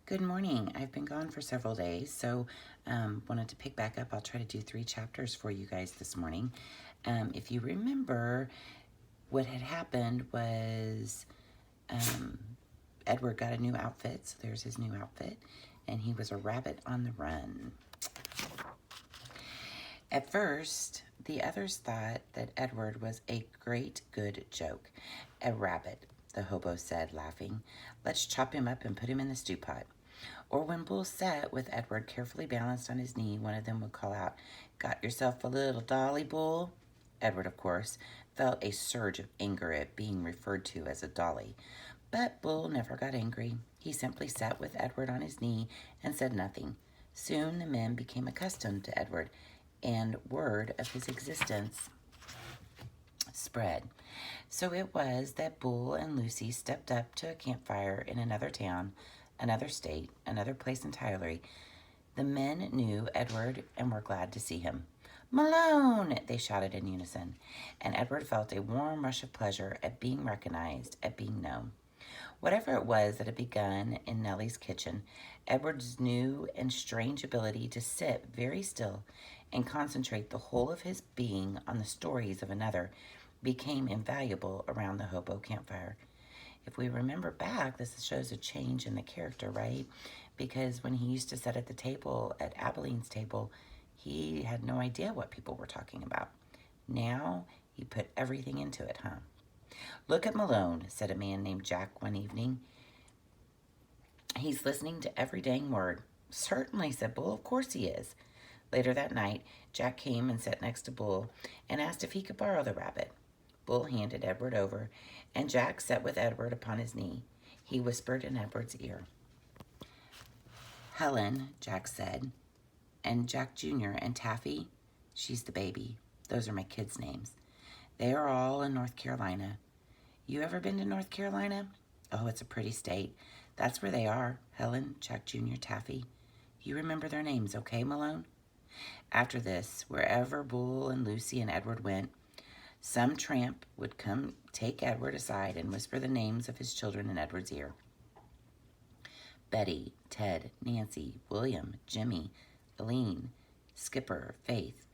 Good morning. I've been gone for several days, so wanted to pick back up. I'll try to do 3 chapters for you guys this morning. If you remember, what had happened was Edward got a new outfit, so there's his new outfit, and he was a rabbit on the run. At first, the others thought that Edward was a great good joke. A rabbit, the hobo said, laughing. Let's chop him up and put him in the stew pot. Or when Bull sat with Edward carefully balanced on his knee, one of them would call out, "Got yourself a little dolly, Bull?" Edward, of course, felt a surge of anger at being referred to as a dolly. But Bull never got angry. He simply sat with Edward on his knee and said nothing. Soon the men became accustomed to Edward, and word of his existence spread. So it was that Bull and Lucy stepped up to a campfire in another town, another state, another place entirely. The men knew Edward and were glad to see him. "Malone!" they shouted in unison, and Edward felt a warm rush of pleasure at being recognized, at being known. Whatever it was that had begun in Nellie's kitchen, Edward's new and strange ability to sit very still and concentrate the whole of his being on the stories of another became invaluable around the hobo campfire. If we remember back, this shows a change in the character, right? Because when he used to sit at the table, at Abeline's table, he had no idea what people were talking about. Now he put everything into it, huh? "Look at Malone," said a man named Jack one evening. "He's listening to every dang word." "Certainly," said Bull. "Of course he is." Later that night, Jack came and sat next to Bull and asked if he could borrow the rabbit. Bull handed Edward over, and Jack sat with Edward upon his knee. He whispered in Edward's ear. "Helen," Jack said, "and Jack Jr. and Taffy, she's the baby. Those are my kids' names. They are all in North Carolina. You ever been to North Carolina? Oh, it's a pretty state. That's where they are, Helen, Jack Jr., Taffy. You remember their names, okay, Malone?" After this, wherever Bull and Lucy and Edward went, some tramp would come take Edward aside and whisper the names of his children in Edward's ear. Betty, Ted, Nancy, William, Jimmy, Aline, Skipper, Faith.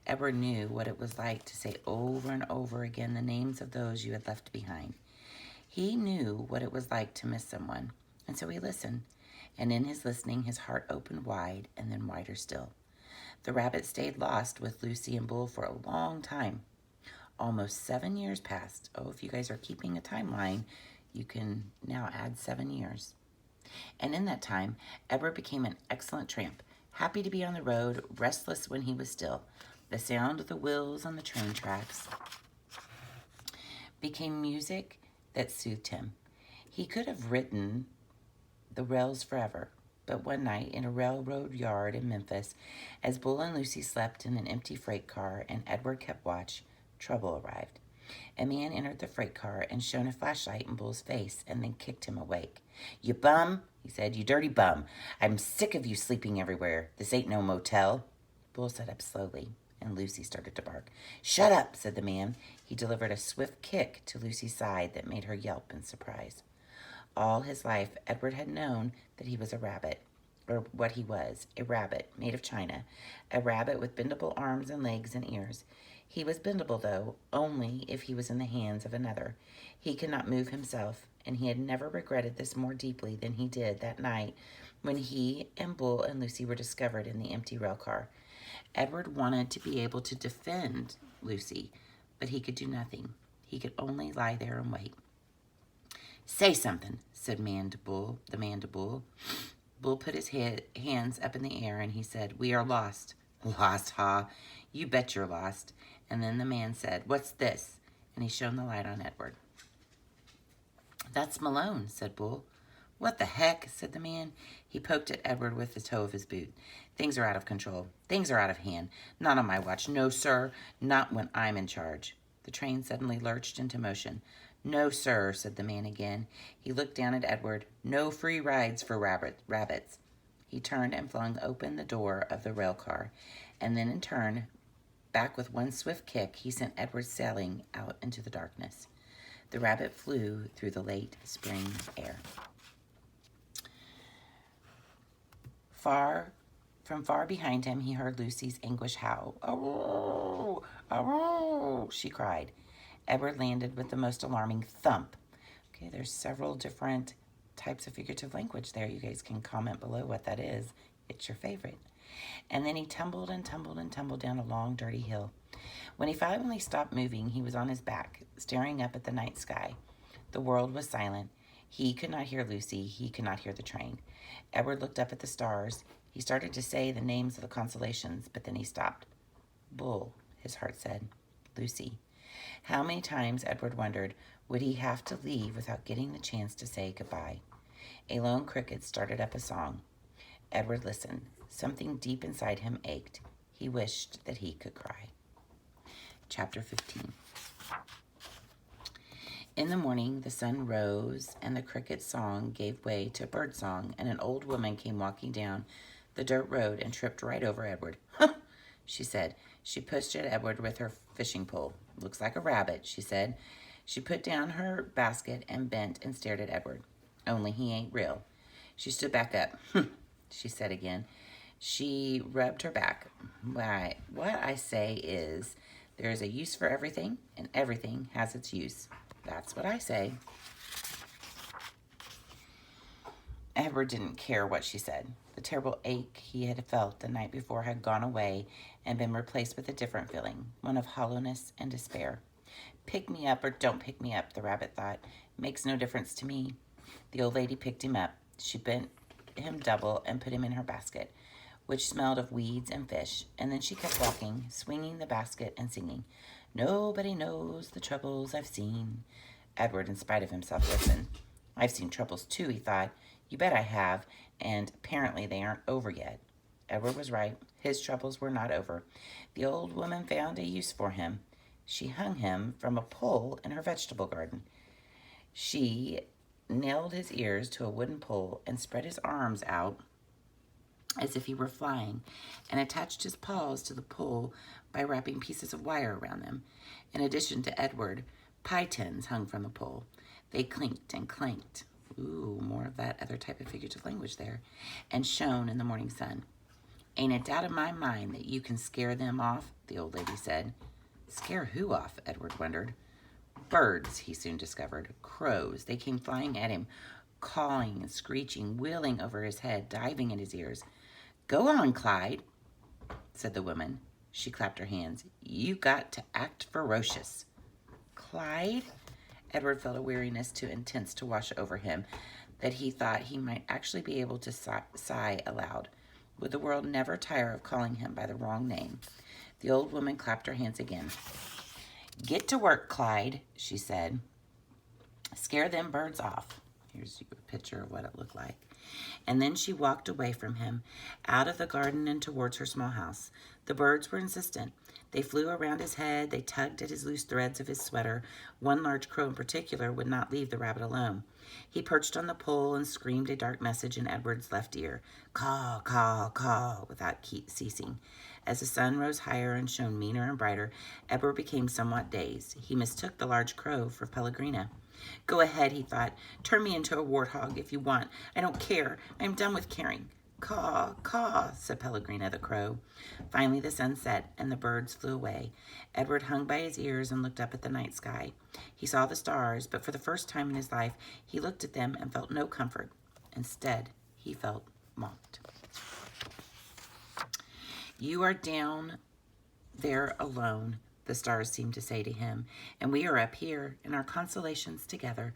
Edward knew what it was like to say over and over again the names of those you had left behind. He knew what it was like to miss someone, and so he listened. And in his listening, his heart opened wide and then wider still. The rabbit stayed lost with Lucy and Bull for a long time. Almost 7 years passed. Oh, if you guys are keeping a timeline, you can now add 7 years. And in that time, Edward became an excellent tramp, happy to be on the road, restless when he was still. The sound of the wheels on the train tracks became music that soothed him. He could have ridden the rails forever, but one night in a railroad yard in Memphis, as Bull and Lucy slept in an empty freight car and Edward kept watch, trouble arrived. A man entered the freight car and shone a flashlight in Bull's face and then kicked him awake. "You bum," he said, "you dirty bum. I'm sick of you sleeping everywhere. This ain't no motel." Bull sat up slowly, and Lucy started to bark. "Shut up," said the man. He delivered a swift kick to Lucy's side that made her yelp in surprise. All his life, Edward had known that he was a rabbit, or what he was, a rabbit made of china, a rabbit with bendable arms and legs and ears. He was bendable, though, only if he was in the hands of another. He could not move himself, and he had never regretted this more deeply than he did that night when he and Bull and Lucy were discovered in the empty rail car. Edward wanted to be able to defend Lucy, but he could do nothing. He could only lie there and wait. "Say something," said the man to Bull. Bull put his hands up in the air and he said, "We are lost." "Lost, ha? You bet you're lost." And then the man said, "What's this?" And he shone the light on Edward. "That's Malone," said Bull. "What the heck?" said the man. He poked at Edward with the toe of his boot. "Things are out of control. Things are out of hand. Not on my watch. No, sir. Not when I'm in charge." The train suddenly lurched into motion. "No, sir," said the man again. He looked down at Edward. "No free rides for rabbits." He turned and flung open the door of the rail car, and then in turn, back with one swift kick, he sent Edward sailing out into the darkness. The rabbit flew through the late spring air. From far behind him, he heard Lucy's anguished howl. "Aroo! Aroo!" she cried. Edward landed with the most alarming thump. Okay, there's several different types of figurative language there. You guys can comment below what that is. It's your favorite. And then he tumbled and tumbled and tumbled down a long, dirty hill. When he finally stopped moving, he was on his back, staring up at the night sky. The world was silent. He could not hear Lucy. He could not hear the train. Edward looked up at the stars. He started to say the names of the constellations, but then he stopped. Bull, his heart said. Lucy. How many times, Edward wondered, would he have to leave without getting the chance to say goodbye? A lone cricket started up a song. Edward listened. Something deep inside him ached. He wished that he could cry. Chapter 15. In the morning, the sun rose, and the cricket's song gave way to bird song, and an old woman came walking down the dirt road and tripped right over Edward. "Huh," she said. She pushed at Edward with her fishing pole. "Looks like a rabbit," she said. She put down her basket and bent and stared at Edward. "Only he ain't real." She stood back up. She said again. She rubbed her back. "Why, what I say is, there is a use for everything, and everything has its use. That's what I say." Edward didn't care what she said. The terrible ache he had felt the night before had gone away and been replaced with a different feeling, one of hollowness and despair. "Pick me up or don't pick me up," the rabbit thought. "Makes no difference to me." The old lady picked him up. She bent him double and put him in her basket, which smelled of weeds and fish, and then she kept walking, swinging the basket and singing, "Nobody knows the troubles I've seen." Edward, in spite of himself, listened. "I've seen troubles too," he thought. "You bet I have, and apparently they aren't over yet." Edward was right. His troubles were not over. The old woman found a use for him. She hung him from a pole in her vegetable garden. She nailed his ears to a wooden pole and spread his arms out as if he were flying, and attached his paws to the pole by wrapping pieces of wire around them. In addition to Edward, pie tins hung from the pole. They clinked and clanked. Ooh, more of that other type of figurative language there. And shone in the morning sun. "Ain't a doubt in my mind that you can scare them off," the old lady said. Scare who off? Edward wondered. Birds, he soon discovered. Crows. They came flying at him, cawing and screeching, wheeling over his head, diving in his ears. "Go on, Clyde," said the woman. She clapped her hands. "You got to act ferocious." Clyde? Edward felt a weariness too intense to wash over him, that he thought he might actually be able to sigh aloud. Would the world never tire of calling him by the wrong name? The old woman clapped her hands again. "Get to work, Clyde," she said. "Scare them birds off." Here's a picture of what it looked like. And then she walked away from him, out of the garden and towards her small house. The birds were insistent. They flew around his head. They tugged at his loose threads of his sweater. One large crow in particular would not leave the rabbit alone. He perched on the pole and screamed a dark message in Edward's left ear. Caw, caw, caw, without ceasing. As the sun rose higher and shone meaner and brighter, Edward became somewhat dazed. He mistook the large crow for Pellegrina. "Go ahead," he thought. "Turn me into a warthog if you want. I don't care. I am done with caring." "Caw, caw," said Pellegrina the crow. Finally the sun set, and the birds flew away. Edward hung by his ears and looked up at the night sky. He saw the stars, but for the first time in his life, he looked at them and felt no comfort. Instead, he felt mocked. "You are down there alone," the stars seemed to say to him, "and we are up here in our constellations together."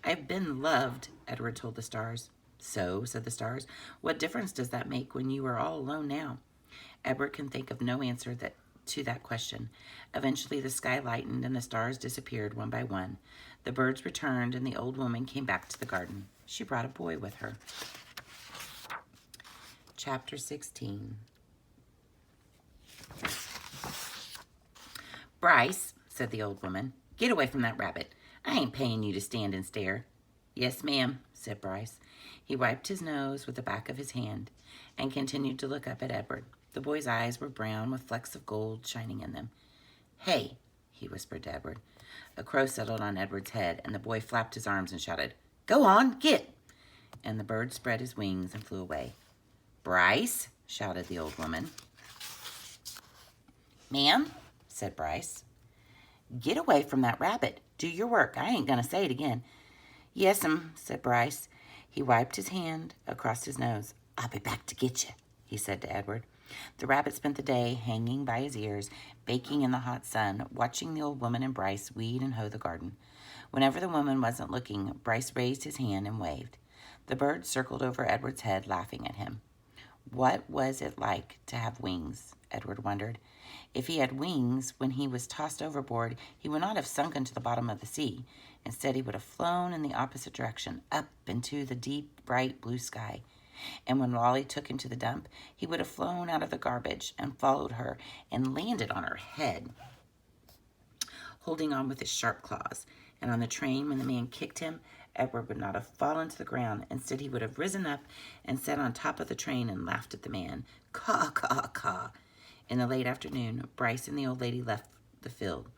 "I've been loved," Edward told the stars. "So," said the stars, "what difference does that make when you are all alone now?" Edward can think of no answer to that question. Eventually the sky lightened and the stars disappeared one by one. The birds returned and the old woman came back to the garden. She brought a boy with her. Chapter 16. "Bryce," said the old woman, "get away from that rabbit. I ain't paying you to stand and stare." "Yes, ma'am," said Bryce. He wiped his nose with the back of his hand and continued to look up at Edward. The boy's eyes were brown with flecks of gold shining in them. "Hey," he whispered to Edward. A crow settled on Edward's head, and the boy flapped his arms and shouted, "Go on, get!" And the bird spread his wings and flew away. Bryce, shouted the old woman. Ma'am, said Bryce. Get away from that rabbit. Do your work. I ain't going to say it again. Yes'm, said Bryce. He wiped his hand across his nose. I'll be back to get you, he said to Edward. The rabbit spent the day hanging by his ears, baking in the hot sun, watching the old woman and Bryce weed and hoe the garden. Whenever the woman wasn't looking, Bryce raised his hand and waved. The bird circled over Edward's head, laughing at him. What was it like to have wings? Edward wondered. If he had wings, when he was tossed overboard, he would not have sunken to the bottom of the sea. Instead, he would have flown in the opposite direction, up into the deep, bright blue sky. And when Lolly took him to the dump, he would have flown out of the garbage and followed her and landed on her head, holding on with his sharp claws. And on the train, when the man kicked him, Edward would not have fallen to the ground. Instead, he would have risen up and sat on top of the train and laughed at the man. Caw, caw, caw. In the late afternoon, Bryce and the old lady left the field.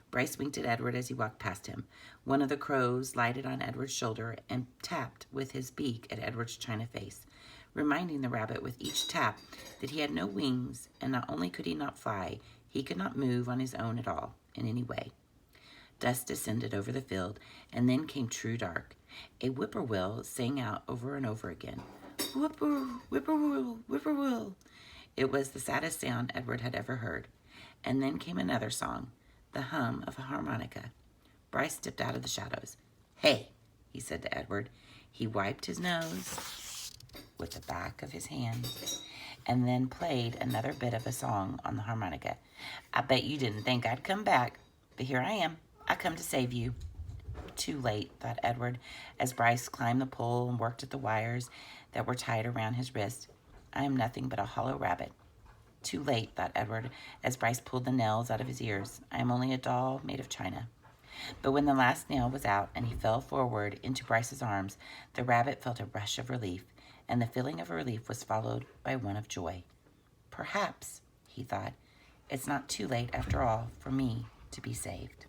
Bryce winked at Edward as he walked past him. One of the crows lighted on Edward's shoulder and tapped with his beak at Edward's china face, reminding the rabbit with each tap that he had no wings, and not only could he not fly, he could not move on his own at all, in any way. Dusk descended over the field, and then came true dark. A whippoorwill sang out over and over again, Whippoorwill, whippoorwill, whippoorwill. It was the saddest sound Edward had ever heard. And then came another song, the hum of a harmonica. Bryce stepped out of the shadows. Hey, he said to Edward. He wiped his nose with the back of his hand and then played another bit of a song on the harmonica. I bet you didn't think I'd come back, but here I am. I come to save you. Too late, thought Edward, as Bryce climbed the pole and worked at the wires that were tied around his wrist. I am nothing but a hollow rabbit. Too late, thought Edward, as Bryce pulled the nails out of his ears. I am only a doll made of china. But when the last nail was out and he fell forward into Bryce's arms, the rabbit felt a rush of relief, and the feeling of relief was followed by one of joy. Perhaps, he thought, it's not too late after all for me to be saved.